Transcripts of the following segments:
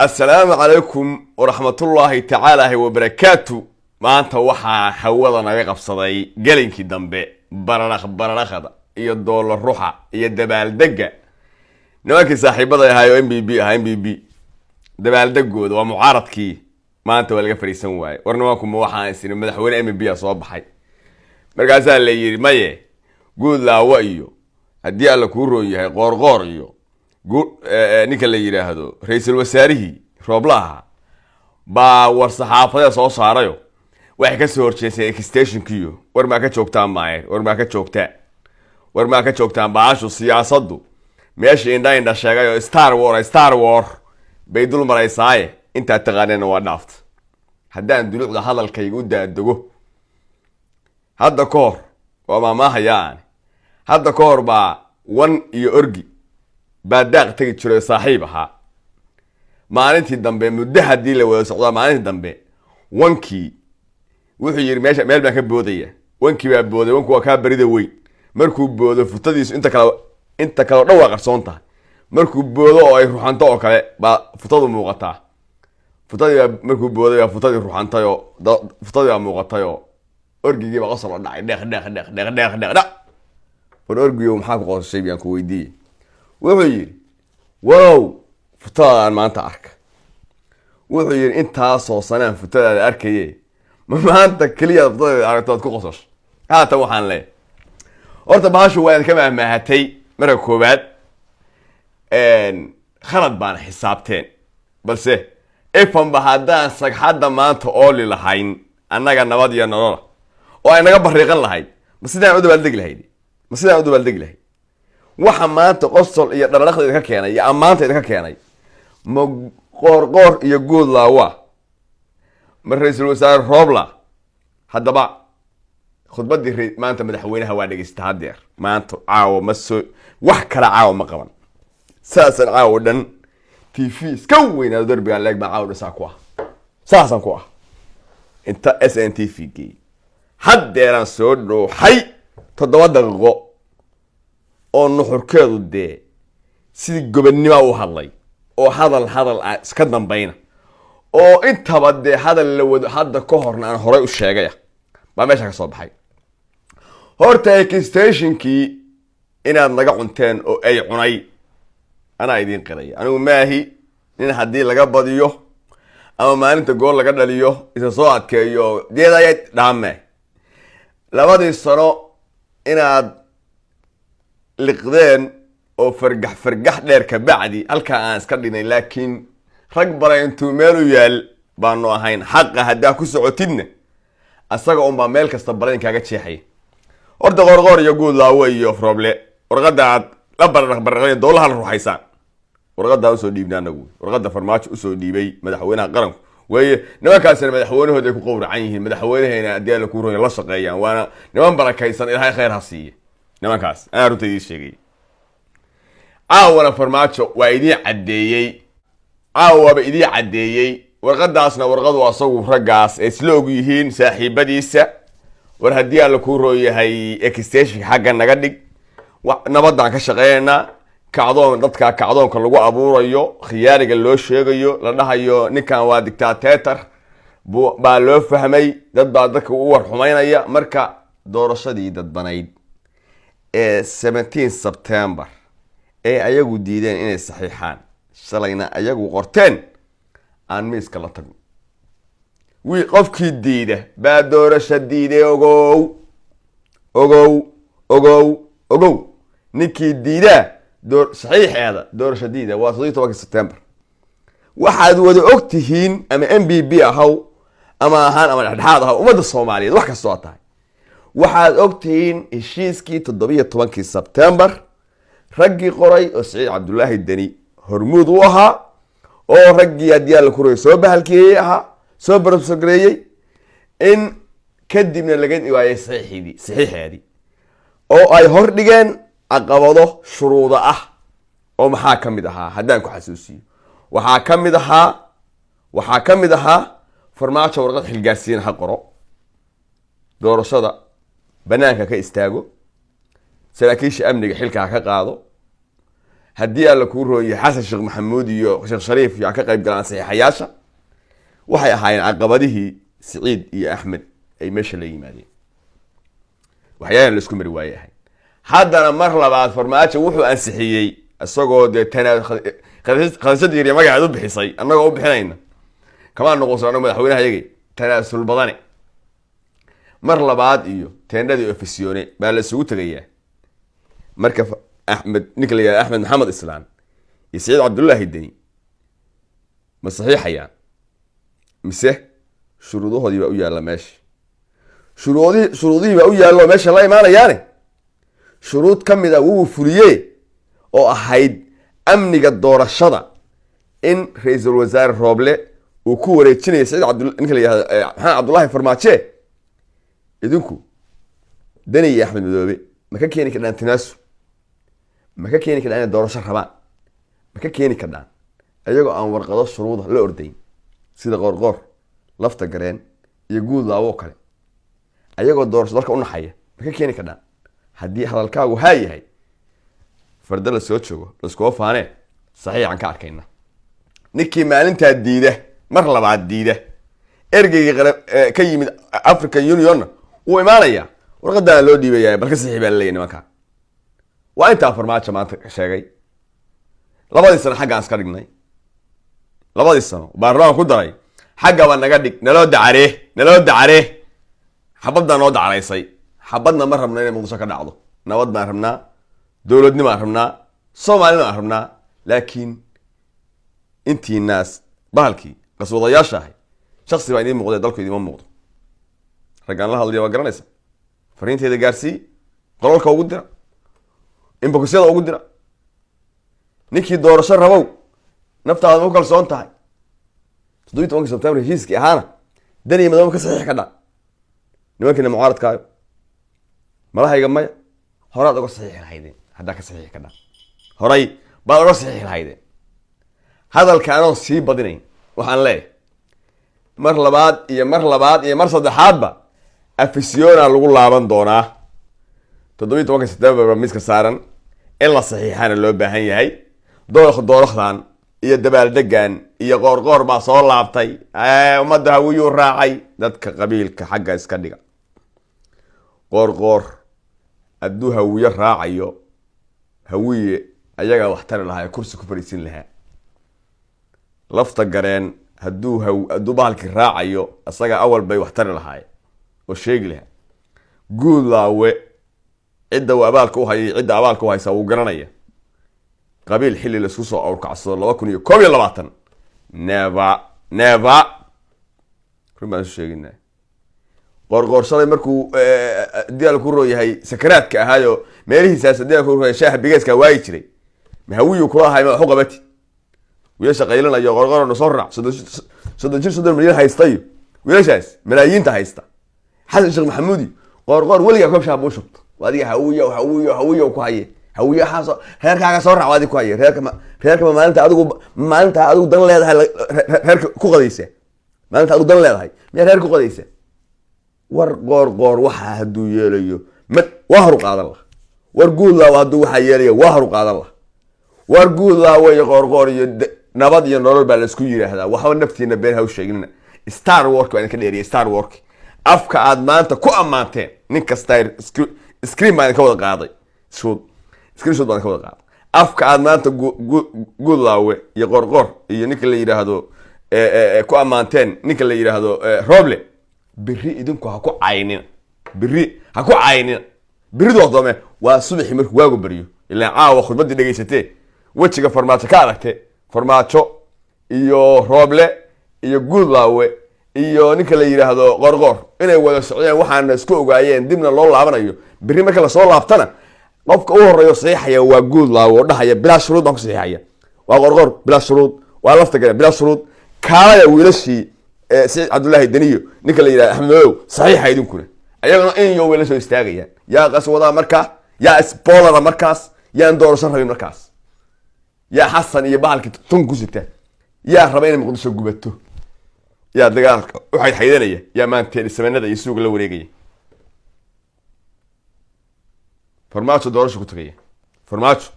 السلام عليكم ورحمة الله تعالى وبركاته. ما أنت وحى حوضنا يقف صدي قلنك دمبي برنخ iyo doolar ruuxa iyo dabaaldega nimankii saaxiibada ahaayoo MBB dabaaldegooda waa mucaaradkii maanta waa laga fariisan waayay war nimanku ma waxaan isna madaxweyne MBB soo baxay markaasaa la yiri maye guud laawa iyo hadii alla ku roon yahay qoorqoor iyo ninka la yiraahdo ra'iisul wasaarihi Rooblaha ba war saxaafada soo saarayo waxay ka soo horjeesay extension-kiyo war ma ka joogtaan maayir war ma ka joogtaan baashu siyaasaddu meesha indha sheegayo Star War bay dul maraysaa inta taqaanana waa dhaaft haddaan dulucda hadalkaygu daadago hadda koor waa maamahayaan hadda koor ba wan iyo orgi baadaaq tagi jiray saaxiib ahaa maalintii dambe muddo hadii la wada socdo maalintii dambe wankii wuxuu yiri meesha meel baan ka boodaya wankii baa booday wanku waa ka barida weyn markuu boodo futadiisu inta kale dhawaaq qarsoonta markuu boodo oo ay ruuxanto oo kale ba futadu muuqataa futadii markuu boodo ya futadii ruuxantayo futadii muuqatayo orgigii ba qosol dhacay deeq war orgiyo maxaa ku qorshay baan ku weydiiyay wuxuu yiri wow futaan maanta arka wuxuu yiri inta soo sanaan futada arkayay ma maanta kaliya futada aragtood ku qosol haatan waxaan leeyahay horta baashu waa ka maahatay marka koobaad khalad baan xisaabteen balse ifan bahadaan sagxada maanta oo lilahayn annaga nabad iyo nolol oo ay naga bariiqan lahayd ma sidaan u dabaaldegi lahayd waxa maanta qosol iyo dharaqda ka keenay iyo amaanta ka keenay ma qoorqoor iyo guud laawa ma ra'iisul wasaare Roobla hadaba khudbadii maanta madaxweynaha waa dhageystay hadeer maanta caawa ma soo wax kala caawa ma qaban saasan caawa dhan TV iska weyn darbiga leeg ma caawa dhisa ku ah saasan ku ah inta SNTV hadeeran soo dhooxay 7 daqiiqo oo nuxurkeedu de sidii gobannimo u hadlay oo hadal iska dambayna oo intaba de hadal la wado hadda ka horna aan horay u sheegay ba meesha ka soo baxay horta extension-kii inaad naga cunteen oo ay cunay ana idin qilay anigu maahi in hadii laga badiyo ama maalinta gool laga dhaliyo isa soo adkeeyo deedayay dhaame labadii sano inaad liqdeen oo fargax dheer ka bacdi halka aan iska dhinay laakiin rag bare intuu meel u yaal baanu ahayn xaq hadaa ku socotidna asaga baa meel kasta baran kaaga jeexay horta qorqor iyo guud laawo iyo Rooble warqada la baraqay dowlaha la ruuxaysan warqada u soo dhiibnaa nagu warqada farmaajo u soo dhiibay madaxweynaha qaranku way nimankaasina madaxweynahooda ku qowracan yihiin madaxweynaheena hadii la ku rooyo la shaqeeyaan waana niman barakaysan ilaahay khayr ha siiyo nimankaas aan runtii sheegay farmaajo waa idin cadeeyay warqadaasna warqadu asagu ragaas isla og yihiin saaxiibadiisa war hadii alla ku rooyahay extension xagga naga dhig nabadan ka shaqeeyna kacdoonka lagu abuurayo khiyaariga loo sheegayo la dhahayo ninkan waa dictator baa loo fahmay dad baa dadka u war xumaynaya marka doorashadii dadbanayd 17 September ayagu diideen inay saxiixaan shalayna ayagu qorteen aan miiska la tago wii qofkii diida baa doorasho diiday ogow ninkii diida saxiixeeda doorasho diida waa 17 September waxaad wada ogtihiin ama MBB ahaw ama ahaan ama dhexdhexaad ahaw umada Soomaaliyeed wax ka soo tahay waxaad ogtihiin heshiiskii 17 September raggii qoray oo Saciid Cabdullaahi Dani hormuud u ahaa oo raggii hadii la kuray soo bahalkiyay ahaa soo barabsogreeyay in kadibna laga dhiwaayay saxiixeedii oo ay hor dhigeen caqabado shuruudo ah oo maxaa kamid ahaa haddaan ku xasuusiyo waxaa kamid ahaa farmaajo warqad xilgaarsiin ha qoro doorashada banaanka ka istaago saraakiisha amniga xilka ka qaado haddii alla kuu rooyay xasan sheekh maxamuud iyo sheekh shariif yaa ka qayb galaan saxiixayaasha waxay ahaayeen caqabadihii siciid iyo axmed ay meesha la yimaadeen waxyaalan la isku mari waaye ahayd haddana mar labaad farmaajo wuxuu ansixiyey isagoo dee khadashadii yar magaceed u bixisay annagoo u bixinayna kamaa noqonsan madaxweynaha yagay tanaasul badane mar labaad iyo teendhadii ofisyoone baa la isugu tegayaa marka axmed ninka la yihahdo axmed maxamed islaan iyo saciid cabdullaahi deni ma saxiixayaan mise shuruudahoodii baa u yaalla meesha shuruudihii baa u yaallo meesha la imaanayaane shuruud ka mid a wuu fuliye oo ahayd amniga doorashada in ra-iisul wasaare rooble uu ku wareejinayo saciid ninka la yihahdo maxamed cabdullaahi farmaaje idinku deni iyo axmed madoobe ma ka keeni kardhaan tanaasul ma ka keeni kardhaan inay doorasho rabaan ma ka keeni kardhaan ayagoo aan warqado shuruuda la ordayn sida qoorqoor lafta gareen iyo guud laabo kale ayagoo doorasho dalka u naxaya ma ka keeni kardhaan haddii hadalkaagu haa yahay farda la soo joogo laiskuga faanee saxiixan ka arkayna ninkii maalintaa diida mar labaad diida ergeygii ka yimid african unionna wuu imaanayaa warqadaana loo dhiibayaa bal ka saxiix baa laleeyahy nimankaa waa intaa farmaajo maanta sheegay 2 sano xaggaan iska dhignay 2 sano baarlamaan ku daray xaggaba naga dhig naloo dacaree xabaddaa noo dacaraysay xabadna ma rabna inay muqdisho ka dhacdo nabad baan rabnaa dowladnimo aan rabnaa soomaalina aan rabnaa laakiin intii naas bahalkii qaswadayaasha ahay shaksi baa idiin muuqdee dalku idiima muuqdo raggaan la hadlaya waa garanaysa fariinteeda gaarsii qololka ugu dira inbokusyada ugu dira ninkii doorasho rabow naftaada ma ku kalsoon tahay 17 Sebtembar heshiiskii ahaana dani madoobe ka saxiix ka dhac nimankiina mucaaradkaayo malahayga maya horaad uga saxiix lahaydeen haddaa ka saxiix ka dhac horay baad uga saxiix lahaydeen hadalka anoon sii badinayn waxaan leeyahay mar labaad iyo mar saddexaadba afisyoona lagu laaban doonaa 17 Sebtembar miiska saaran in la saxiixana loo baahan yahay doorashdan iyo dabaaldegan iyo qoorqoor baa soo laabtay ummadda hawiyuu raacay dadka qabiilka xagga iska dhiga qoorqoor hadduu hawiye raacayo hawiye ayagaa wax tari lahaa kursi ku fadhiisin lahaa lafta gareen hadduu bahalkii raacayo isaga awal bay wax tari lahaay oo sheegi lahaa guud laawe cidda uu abaalka u hayay cidda abaalka u haysa wuu garanaya qabiil xilli la isku soo awrkacsado 2021 never rumaan sheegina qoorqoor shalay markuu diyaal ku rooyahay sakaraadka ahaayo meelihiisaas diyaal ku rooyahay shaaha bigeeska waayi jiray ma hawiyu kula ahay ma wax u qabati wiilasha qaylanayo qoorqoorna soo raac 30 milyan haystayo wiilashaas malaayiinta haysta xasan sheekh maxamuudi qoorqoor weliga koob shaab u shubto wadiga hawiyo ku haye hawiyo xaaso reerkaaga soo raac wadi ku haye reerka maalinta adigu dan leedahay reerka ku qadaysa maalinta adigu dan leedahay miyaa reerka ku qadaysa war qoorqoor waxa hadduu yeelayo waa horu qaadan lah war guud laa hadduu waxa yeelayo waa horu qaadan lah war guud laa way qoorqoor iyo nabad iyo nolol baa la isku yiraahdaa waxba naftiina been haw sheegnina Star Wars waa in ka dheeriyo Star Wars afka aad maanta ku amaanteen nin kasta screen baan ka wada qaaday screenshot baan ka wada qaaday afka aad maanta guud laawe iyo qoorqoor iyo ninka la yiraahdo ku amaanteen ninka la yiraahdo Roble biri idinku ha ku caynina biridu wadome waa subaxii markuu waagu bariyo ilaa caawa khudbadii dhageysatee wajiga farmaajo ka aragtee farmaajo iyo Roble iyo guud laawe iyo ninka la yiraahdo qoorqoor inay wada socdeen waxaan isku ogaayeen dibna loo laabanayo biri marka la soo laabtana qofka u horeeyo saxiixaya waa guud laawo dhahaya bilaa shuruud baan ku saxiixaya waa qoorqoor bilaa shuruud waa lafta gale bilaa shuruud kaalaya wiilashii saciid cabdullaahi deniyo ninka la yiraahdo axmed madow saxiixa idinkuna ayagana in iyo wiilasho istaagayaan yaa qaswada markaa yaa spoiler markaas yaan doorasho rabin markaas yaa xasan iyo bahalkii tun ku sita yaa raba inay muqdisho gubato yaa dagaalka waxay xaydanaya yaa maanteen sameynada iyo suuq la wareegaya farmaajo doorasho ku tagaya farmaajo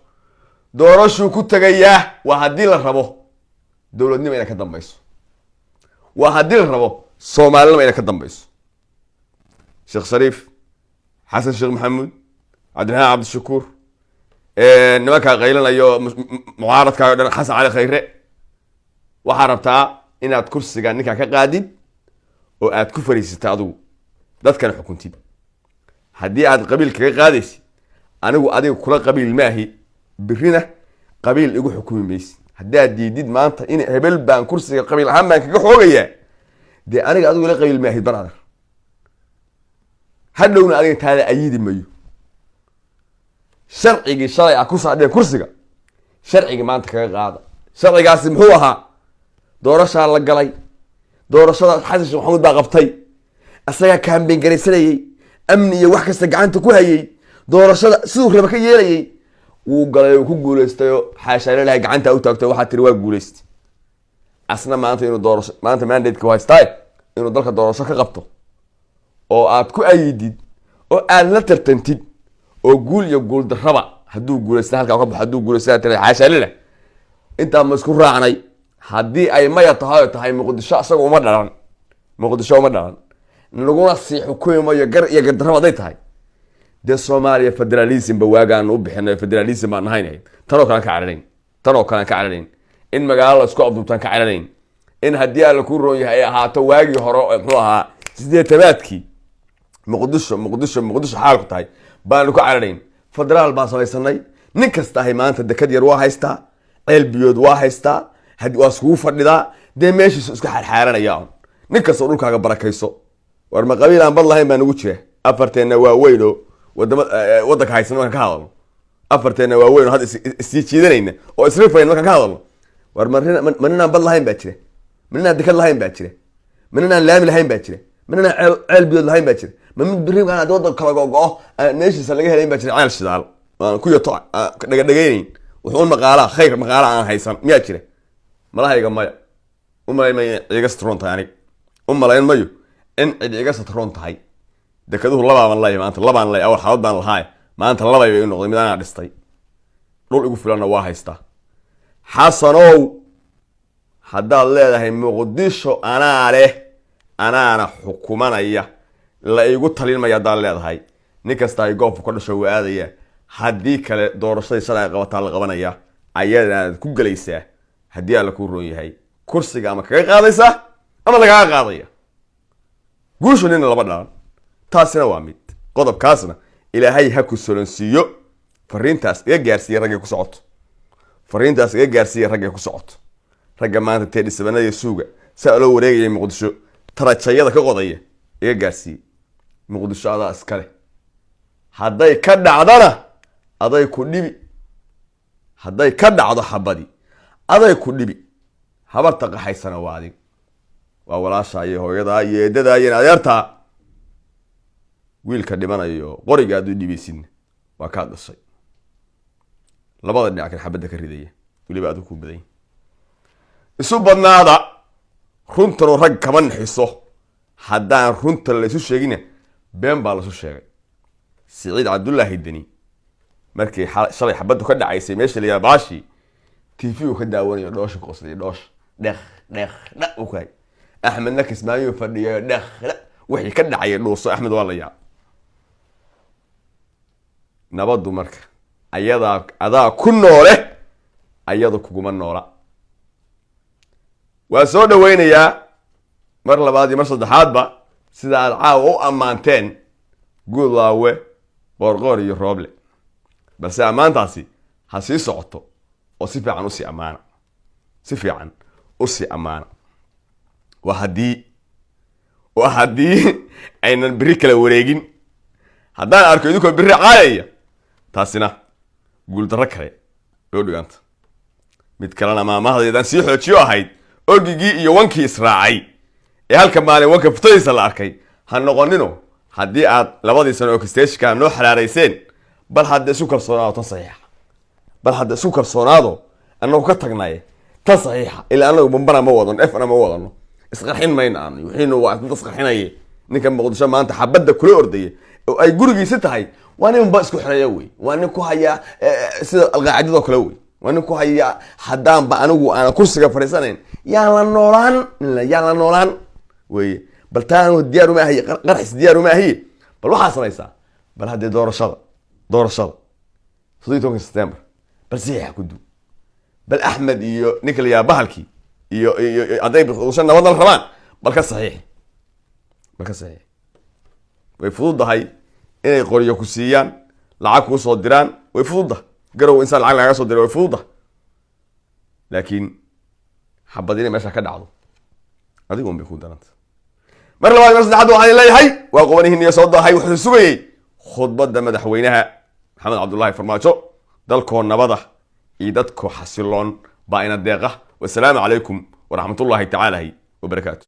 doorashuu ku tagayaa waa haddii la rabo dowladnimo inay ka dambayso waa haddii la rabo soomaalinimo inay ka dambayso sheekh shariif xasan sheekh maxamuud cabdiraxmaan cabdishakuur nimankaa qaylanayo mucaaradkaaga dhan xasan cali khayre waxaa rabtaa inaad kursiga ninkaa ka qaadid oo aad ku fariisata adigu dadkana xukuntid haddii aad qabiil kaga qaadaysid anigu adiga kula qabiil maahi birina qabiil igu xukumi maysid haddii aad diidid maanta in hebel baan kursiga qabiil ahaan baan kaga xoogayaa dee aniga adigu ila qabiil maahid brother hadhowna adiga taada ayidi mayo sharcigii shalay ah ku saadheen kursiga sharcigii maanta kaga qaada sharcigaasi muxuu ahaa doorashaa la galay doorashada xasan sheekh maxamuud baa qabtay asagaa kaambeyn garaysanayey amni iyo wax kasta gacanta ku hayay doorashada siduu raba ka yeelayay wuu galay oo ku guulaystayo xaashaale lahay gacanta u taagtay waxaa tiri waa guulaystay asna maanta inuu doorasho maanta mandate-ka haystay inuu dalka doorasho ka qabto oo aad ku ayidid oo aad la tartantid oo guul iyo guul darraba hadduu guulaysta halkaa ka baxo hadduu guulaysta tiri xaashaale leh intaa ma isku raacnay haddii ay maya tahay muqdisho asaga uma dhalan muqdisho uma dhalan naguna sii xukumi mayo gar iyo gardarraba hadday tahay dee soomaaliya federalism ba waagaan u bixinay federalism baan nahayn tanoo kale aan ka cararayn in magaalo la isku abduubtaan ka cararayn in haddii alla ku roon yahay ay ahaato waagii hore muxuu ahaa 80-aadkii muqdisho xaalku tahay baanu ka cararayn federaal baan samaysanay nin kasta ahay maanta dekad yar waa haystaa ceel biyood waa haystaa waa iskugu fadhidaa dee meeshiisu iska xaarxaaranaya nin kastoo dhulkaaga barakayso war ma qabiil aan bad lahayn baa nagu jira afarteenna waa weyn oo waddanka haysan markaan ka hadalno afarteenna waa weyn oo hadda isii jiidanayna oo isrifayn markaan ka hadalno war ma ninaan bad lahayn baa jira ma ninaan dekad lahayn baa jira ma ninaan laami lahayn baa jira ma ninaan ceel biyood lahayn baa jira ma mid biriim aan waddanka kala gogo meeshiisa laga helayn baa jira ceel shidaal aan ku yato dhagadhagaynayn wuxuun maqaalaa khayr maqaala aan haysan miyaa jira malahayga maya u malayn mayo in iga satron tahay anig u malayn mayo in cid iga satron tahay dekaduhu labaaban lay maanta labaan lay awal xaalad baan lahaay maanta labay bay noqday mid anaa dhistay dhul igu filanna waa haystaa xasanow haddaad leedahay muqdisho anaa leh anaana xukumanaya la igu talinmaya haddaad leedahay nin kasta ay goobka ka dhasho waa aadaya haddii kale doorashadii shalay ay qabataa la qabanaya ayadaad ku gelaysaa haddii alla kuu roon yahay kursiga ama kaga qaadaysaa ama lagaga qaadaya guushu nina laba dhalan taasina waa mid qodobkaasna ilaahay ha ku solonsiiyo fariintaas iga gaarsiiya raggay ku socoto fariintaas iga gaarsiiya raggay ku socoto ragga maanta teedhisabanada suuga saa loo wareegayay muqdisho tarajayada ka qodaya iga gaarsiiye muqdisho adaa iskale hadday ka dhacdana aday ku dhibi hadday ka dhacdo xabadi aday ku dhibi habarta qaxaysana waa adig waa walaashaa iyo hooyadaa iyo eedadaa iyo adeertaa wiilka dhimanayo qoriga aad u dhibaysidna waa kaa dhashay labada dhinac kan xabadda ka ridaya weliba aad ku badan isu badnaada runtanu rag kama naxiso haddaan runta la isu sheegina been baa lasu sheegay siciid cabdullaahi deni markii shalay xabaddu ka dhacaysay meesha la baashi tv ka daawanayo dhoosha qoslay dhoosh dheq u kay axmedna kismaayo fadhiyo dheq wixii ka dhacay dhooso axmed waa la yaa nabadu marka adaa ku noole ayadu kuguma noola waa soo dhaweynayaa mar labaad iyo mar saddexaadba sida aad caawa u ammaanteen guudlaawe qoorqoor iyo rooble balse ammaantaasi ha sii socoto oo si fiican usii ammaana waa haddii aynan biri kala wareegin haddaan arko idinkoo biri caayaya taasina guuldarro kale oo dhiganta mid kalena maamahdeedaan sii xoojiyo ahayd orgigii iyo wankii israacay ee halka maalin wanka futadiisa la arkay ha noqonino haddii aad labadii sano oo kisteshka noo xalaarayseen bal hadda isu kalsoonaado tan saxiixa bal hadda isu kalsoonaado annagu ka tagnaye tan saxiixa ilaa annagu bombana ma wadano efna ma wadano isqarxin mayna aan wixiinu waa isqarxinaye ninka muqdisho maanta xabadda kula ordaya oo ay gurigiisa tahay waa nin ba isku xireeya wey waa nin ku haya sida alqaacidadoo kale wey وأنكو هيا حدان بأنو أنا كرسي فريسانين يلا نولان يلا نولان وي بل تانو ديارو ما هي قرحس ديارو ما هي بل waxaa samaysaa bal hadii doorashada 17 September bal saxiix ku duu bal Ahmed iyo Nicola ya bahalki iyo aday bishan nabad rabaan bal ka saxiix way fududahay inay qoriyo ku siiyaan lacag ku soo diraan way fududahay garow insan lacag laga soo diray way fududahay laakiin xabadina meesha ka dhacdo adigu ma ku daranta mar labaad mar saddexaad waxaan leeyahay waa qowanihiin iyo soo dahay wuxuu sugayay khudbadda madaxweynaha maxamed cabdullaahi farmaajo dalkoo nabada iyo dadkoo xasiloon baa ina deeqa wassalaamu calaykum waraxmatullaahi tacaala wabarakaatu